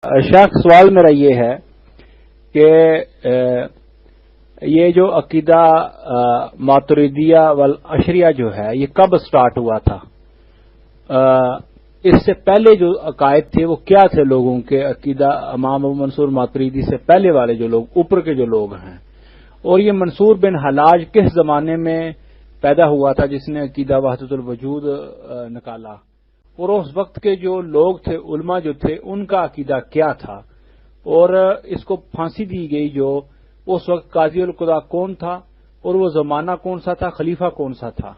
شیخ سوال میرا یہ ہے کہ یہ جو عقیدہ ماتریدیہ والاشریہ جو ہے یہ کب سٹارٹ ہوا تھا؟ اس سے پہلے جو عقائد تھے وہ کیا تھے لوگوں کے؟ عقیدہ امام ابو منصور ماتریدی سے پہلے والے جو لوگ اوپر کے جو لوگ ہیں، اور یہ منصور بن حلاج کس زمانے میں پیدا ہوا تھا جس نے عقیدہ وحدت الوجود نکالا، اور اس وقت کے جو لوگ تھے علماء جو تھے ان کا عقیدہ کیا تھا، اور اس کو پھانسی دی گئی جو اس وقت قاضی القضاء کون تھا، اور وہ زمانہ کون سا تھا، خلیفہ کون سا تھا؟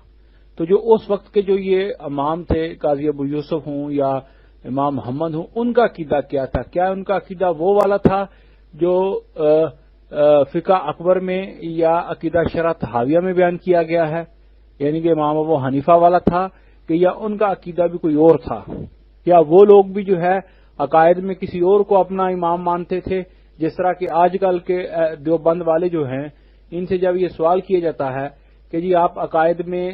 تو جو اس وقت کے جو یہ امام تھے قاضی ابو یوسف ہوں یا امام محمد ہوں ان کا عقیدہ کیا تھا؟ کیا ان کا عقیدہ وہ والا تھا جو فقہ اکبر میں یا عقیدہ شرح طحاویہ میں بیان کیا گیا ہے، یعنی کہ امام ابو حنیفہ والا تھا، کہ یا ان کا عقیدہ بھی کوئی اور تھا؟ یا وہ لوگ بھی جو ہے عقائد میں کسی اور کو اپنا امام مانتے تھے، جس طرح کہ آج کل کے دیوبند والے جو ہیں ان سے جب یہ سوال کیا جاتا ہے کہ جی آپ عقائد میں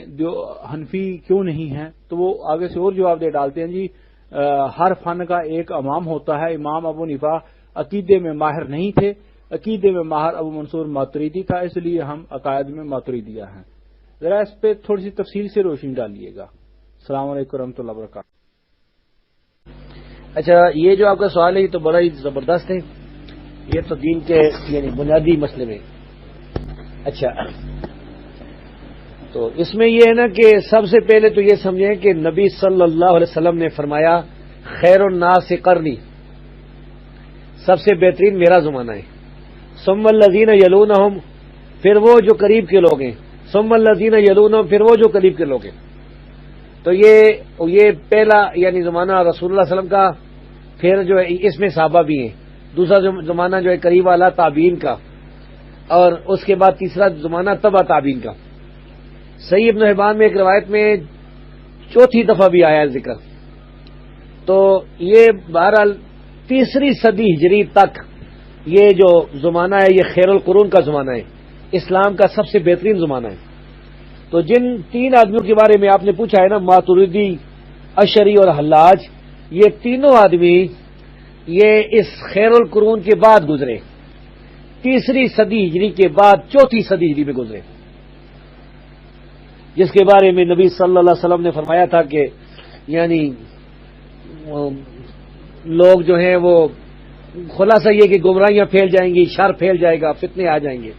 حنفی کیوں نہیں ہیں، تو وہ آگے سے اور جواب دے ڈالتے ہیں جی ہر فن کا ایک امام ہوتا ہے، امام ابو حنیفہ عقیدے میں ماہر نہیں تھے، عقیدے میں ماہر ابو منصور ماتریدی تھا، اس لیے ہم عقائد میں ماتریدیہ ہیں۔ ذرا اس پہ تھوڑی سی تفصیل سے روشنی ڈالیے گا۔ السلام علیکم ورحمۃ اللہ وبرکاتہ۔ اچھا، یہ جو آپ کا سوال ہے یہ تو بڑا ہی زبردست ہے، یہ تو دین کے یعنی بنیادی مسئلے میں۔ اچھا، تو اس میں یہ ہے نا کہ سب سے پہلے تو یہ سمجھیں کہ نبی صلی اللہ علیہ وسلم نے فرمایا خیر الناس قرنی، سب سے بہترین میرا زمانہ ہے، ثم الذین یلونہم، پھر وہ جو قریب کے لوگ ہیں، ثم الذین یلونہم، پھر وہ جو قریب کے لوگ ہیں۔ تو یہ پہلا یعنی زمانہ رسول اللہ صلی اللہ علیہ وسلم کا، پھر جو ہے اس میں صحابہ بھی ہیں، دوسرا زمانہ جو ہے قریب والا تابعین کا، اور اس کے بعد تیسرا زمانہ تبع تابعین کا۔ صحیح ابن حبان میں ایک روایت میں چوتھی دفعہ بھی آیا ہے ذکر۔ تو یہ بہرحال تیسری صدی ہجری تک یہ جو زمانہ ہے یہ خیر القرون کا زمانہ ہے، اسلام کا سب سے بہترین زمانہ ہے۔ تو جن تین آدمیوں کے بارے میں آپ نے پوچھا ہے نا، ماتریدی، اشعری اور حلاج، یہ تینوں آدمی یہ اس خیر القرون کے بعد گزرے، تیسری صدی ہجری کے بعد چوتھی صدی ہجری میں گزرے، جس کے بارے میں نبی صلی اللہ علیہ وسلم نے فرمایا تھا کہ یعنی لوگ جو ہیں وہ خلاصہ یہ کہ گمراہیاں پھیل جائیں گی، شر پھیل جائے گا، فتنے آ جائیں گے۔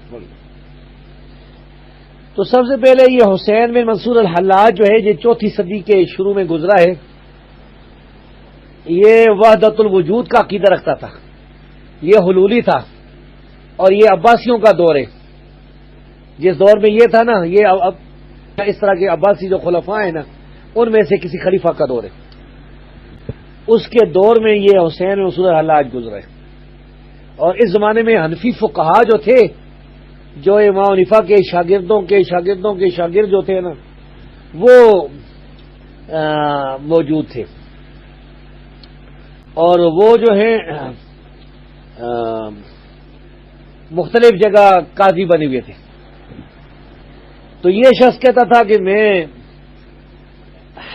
تو سب سے پہلے یہ حسین بن منصور الحلاج جو ہے یہ چوتھی صدی کے شروع میں گزرا ہے، یہ وحدت الوجود کا عقیدہ رکھتا تھا، یہ حلولی تھا، اور یہ عباسیوں کا دور ہے۔ جس دور میں یہ تھا نا، یہ اب اس طرح کے عباسی جو خلفاء ہیں نا ان میں سے کسی خلیفہ کا دور ہے، اس کے دور میں یہ حسین بن منصور الحلاج گزرا ہے۔ اور اس زمانے میں حنفی فقہا جو تھے، جو امام حنیفہ کے شاگردوں کے شاگرد جو تھے نا وہ موجود تھے، اور وہ جو ہیں مختلف جگہ قاضی بنے ہوئے تھے۔ تو یہ شخص کہتا تھا کہ میں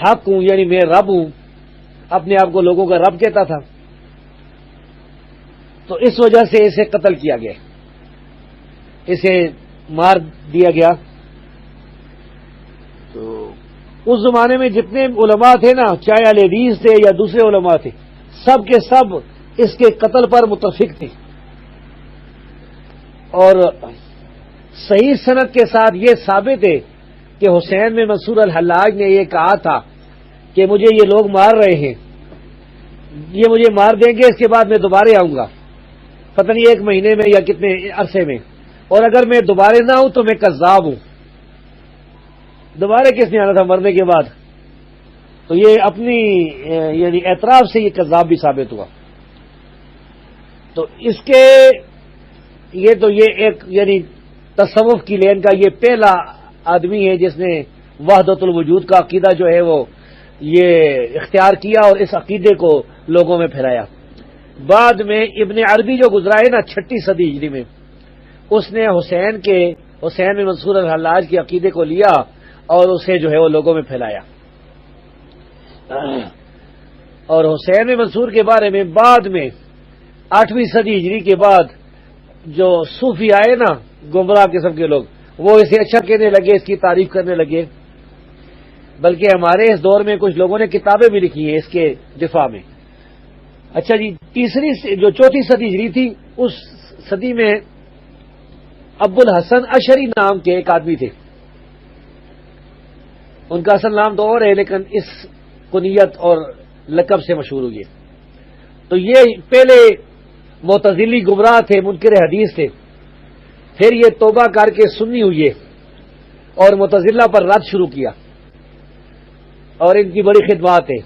حق ہوں، یعنی میں رب ہوں، اپنے آپ کو لوگوں کا رب کہتا تھا۔ تو اس وجہ سے اسے قتل کیا گیا، اسے مار دیا گیا۔ تو اس زمانے میں جتنے علماء تھے نا، چاہے اہل حدیث تھے یا دوسرے علماء تھے، سب کے سب اس کے قتل پر متفق تھے، اور صحیح سند کے ساتھ یہ ثابت ہے کہ حسین بن منصور الحلاج نے یہ کہا تھا کہ مجھے یہ لوگ مار رہے ہیں، یہ مجھے مار دیں گے، اس کے بعد میں دوبارہ آؤں گا، پتہ نہیں 1 مہینے میں یا کتنے عرصے میں، اور اگر میں دوبارہ نہ ہوں تو میں کذاب ہوں۔ دوبارہ کس نے آنا تھا مرنے کے بعد؟ تو یہ اپنی یعنی اعتراف سے یہ کذاب بھی ثابت ہوا۔ تو اس کے یہ ایک یعنی تصوف کی لین کا یہ پہلا آدمی ہے جس نے وحدت الوجود کا عقیدہ جو ہے وہ یہ اختیار کیا اور اس عقیدے کو لوگوں میں پھیلایا۔ بعد میں ابن عربی جو گزرا ہے نا 6 صدی ہجری میں، اس نے حسین بن منصور الحلاج کے عقیدے کو لیا اور اسے جو ہے وہ لوگوں میں پھیلایا۔ اور حسین بن منصور کے بارے میں بعد میں 8ویں صدی ہجری کے بعد جو صوفی آئے نا، گمراہ قسم کے لوگ، وہ اسے اچھا کہنے لگے، اس کی تعریف کرنے لگے، بلکہ ہمارے اس دور میں کچھ لوگوں نے کتابیں بھی لکھی ہیں اس کے دفاع میں۔ اچھا جی، چوتھی صدی ہجری تھی، اس صدی میں ابو الحسن اشعری نام کے ایک آدمی تھے۔ ان کا اصل نام تو اور ہے، لیکن اس کنیت اور لقب سے مشہور ہوئے۔ تو یہ پہلے معتزلی گمراہ تھے، منکر حدیث تھے، پھر یہ توبہ کر کے سنی ہوئے اور معتزلہ پر رد شروع کیا، اور ان کی بڑی خدمات ہے۔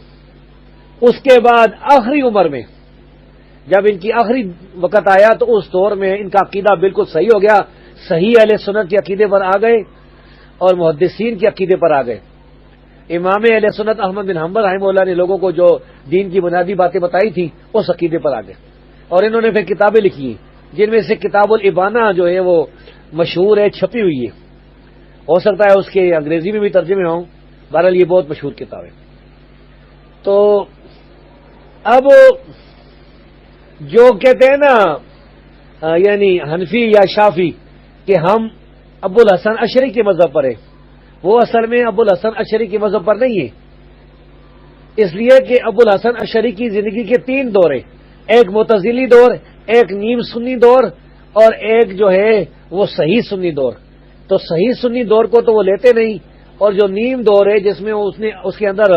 اس کے بعد آخری عمر میں جب ان کی آخری وقت آیا تو اس دور میں ان کا عقیدہ بالکل صحیح ہو گیا، صحیح اہل سنت کے عقیدے پر آ گئے اور محدثین کے عقیدے پر آ گئے۔ امام اہل سنت احمد بن حنبل رحمہ اللہ نے لوگوں کو جو دین کی بنیادی باتیں بتائی تھیں اس عقیدے پر آ گئے، اور انہوں نے پھر کتابیں لکھی ہیں، جن میں سے کتاب الابانہ جو ہے وہ مشہور ہے، چھپی ہوئی ہے، ہو سکتا ہے اس کے انگریزی میں بھی ترجمے ہوں، بہرحال یہ بہت مشہور کتاب ہے۔ تو اب جو کہتے ہیں نا یعنی حنفی یا شافی کہ ہم ابو الحسن اشعری کے مذہب پر ہیں، وہ اصل میں ابو الحسن اشعری کے مذہب پر نہیں ہے، اس لیے کہ ابو الحسن اشعری کی زندگی کے 3 دور ہیں، ایک معتزلی دور، ایک نیم سنی دور، اور ایک جو ہے وہ صحیح سنی دور۔ تو صحیح سنی دور کو تو وہ لیتے نہیں، اور جو نیم دور ہے جس میں اس کے اندر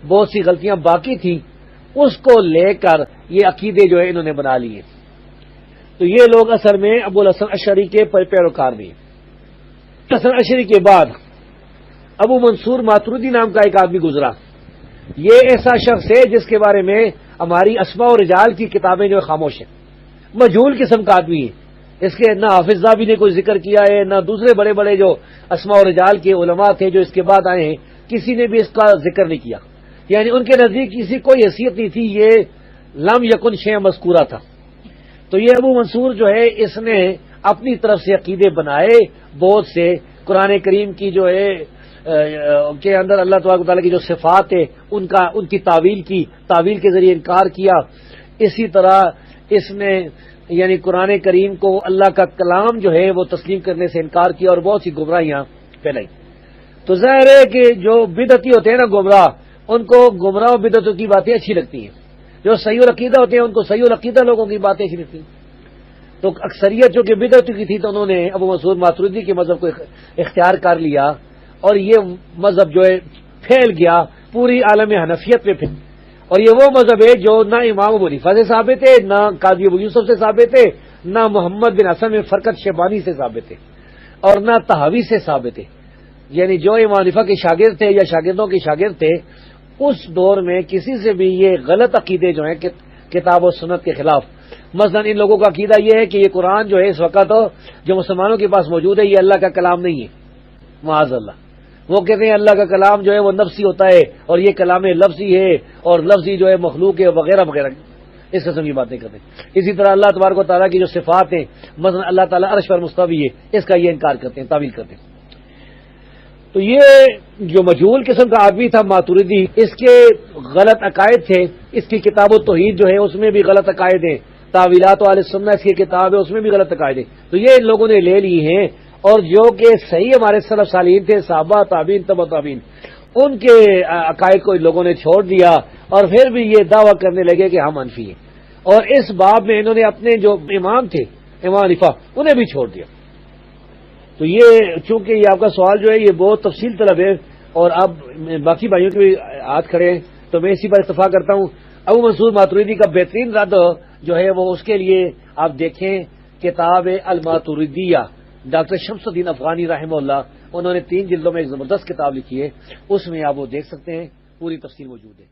بہت سی غلطیاں باقی تھیں، اس کو لے کر یہ عقیدے جو ہے انہوں نے بنا لیے۔ تو یہ لوگ اصل میں ابو الحسن اشعری کے پیروکار بھی ہیں۔ حسن اشعری کے بعد ابو منصور ماتریدی نام کا ایک آدمی گزرا۔ یہ ایسا شخص ہے جس کے بارے میں ہماری اسماء و رجال کی کتابیں جو خاموش ہیں، مجہول قسم کا آدمی ہے، اس کے نہ حافظ ذہبی نے کوئی ذکر کیا ہے، نہ دوسرے بڑے بڑے جو اسماء و رجال کے علماء تھے جو اس کے بعد آئے ہیں، کسی نے بھی اس کا ذکر نہیں کیا، یعنی ان کے نزدیک کسی کوئی حیثیت نہیں تھی، یہ لم یکن شیء مذکورہ تھا۔ تو یہ ابو منصور جو ہے اس نے اپنی طرف سے عقیدے بنائے بہت سے، قرآن کریم کی جو ہے کے اندر اللہ تبارک و تعالیٰ کی جو صفات ہے ان کی تعویل کے ذریعے انکار کیا۔ اسی طرح اس نے یعنی قرآن کریم کو اللہ کا کلام جو ہے وہ تسلیم کرنے سے انکار کیا اور بہت سی گمراہیاں پھیلائی۔ تو ظاہر ہے کہ جو بدعتی ہوتے ہیں نا گمراہ، ان کو گمراہ و بدعتوں کی باتیں اچھی لگتی ہیں، جو صحیح العقیدہ ہوتے ہیں ان کو صحیح العقیدہ لوگوں کی باتیں اچھی لگتی ہیں۔ تو اکثریت جو کہ بدعتی کی تھی تو انہوں نے ابو منصور ماتریدی کے مذہب کو اختیار کر لیا، اور یہ مذہب جو ہے پھیل گیا پوری عالم حنفیت میں پھیل، اور یہ وہ مذہب ہے جو نہ امام ابو حنیفہ سے ثابت ہے، نہ قاضی ابو یوسف سے ثابت ہے، نہ محمد بن حسن میں فرقت شیبانی سے ثابت ہے، اور نہ طحاوی سے ثابت ہے۔ یعنی جو امام حنیفہ کے شاگرد تھے یا شاگردوں کے شاگرد تھے، اس دور میں کسی سے بھی یہ غلط عقیدے جو ہیں کتاب و سنت کے خلاف، مثلا ان لوگوں کا عقیدہ یہ ہے کہ یہ قرآن جو ہے اس وقت جو مسلمانوں کے پاس موجود ہے یہ اللہ کا کلام نہیں ہے، معاذ اللہ۔ وہ کہتے ہیں اللہ کا کلام جو ہے وہ نفسی ہوتا ہے، اور یہ کلام لفظی ہے، اور لفظی جو ہے مخلوق ہے، وغیرہ وغیرہ، اس قسم کی باتیں کرتے ہیں۔ اسی طرح اللہ تبارک و تعالیٰ کی جو صفات ہیں، مثلا اللہ تعالیٰ عرش پر مستوی ہے، اس کا یہ انکار کرتے ہیں، تعویل کرتے ہیں۔ تو یہ جو مجہول قسم کا آدمی تھا ماتریدی، اس کے غلط عقائد تھے، اس کی کتاب التوحید جو ہے اس میں بھی غلط عقائد ہیں، تعویلات اہل سنت اس کی کتاب ہے اس میں بھی غلط عقائد ہیں، تو یہ ان لوگوں نے لے لی ہیں، اور جو کہ صحیح ہمارے سلف صالحین تھے، صحابہ تابعین تبع تابعین، ان کے عقائد کو ان لوگوں نے چھوڑ دیا، اور پھر بھی یہ دعویٰ کرنے لگے کہ ہم حنفی ہیں، اور اس باب میں انہوں نے اپنے جو امام تھے امام حنیفہ انہیں بھی چھوڑ دیا۔ تو یہ چونکہ یہ آپ کا سوال جو ہے یہ بہت تفصیل طلب ہے، اور اب باقی بھائیوں کے بھی ہاتھ کھڑے ہیں تو میں اسی پر اتفاق کرتا ہوں۔ ابو منصور ماتریدی کا بہترین رد جو ہے وہ اس کے لیے آپ دیکھیں کتاب الماتریدیہ، ڈاکٹر شمس الدین افغانی رحمہ اللہ، انہوں نے 3 جلدوں میں ایک زبردست کتاب لکھی ہے، اس میں آپ وہ دیکھ سکتے ہیں، پوری تفصیل موجود ہے۔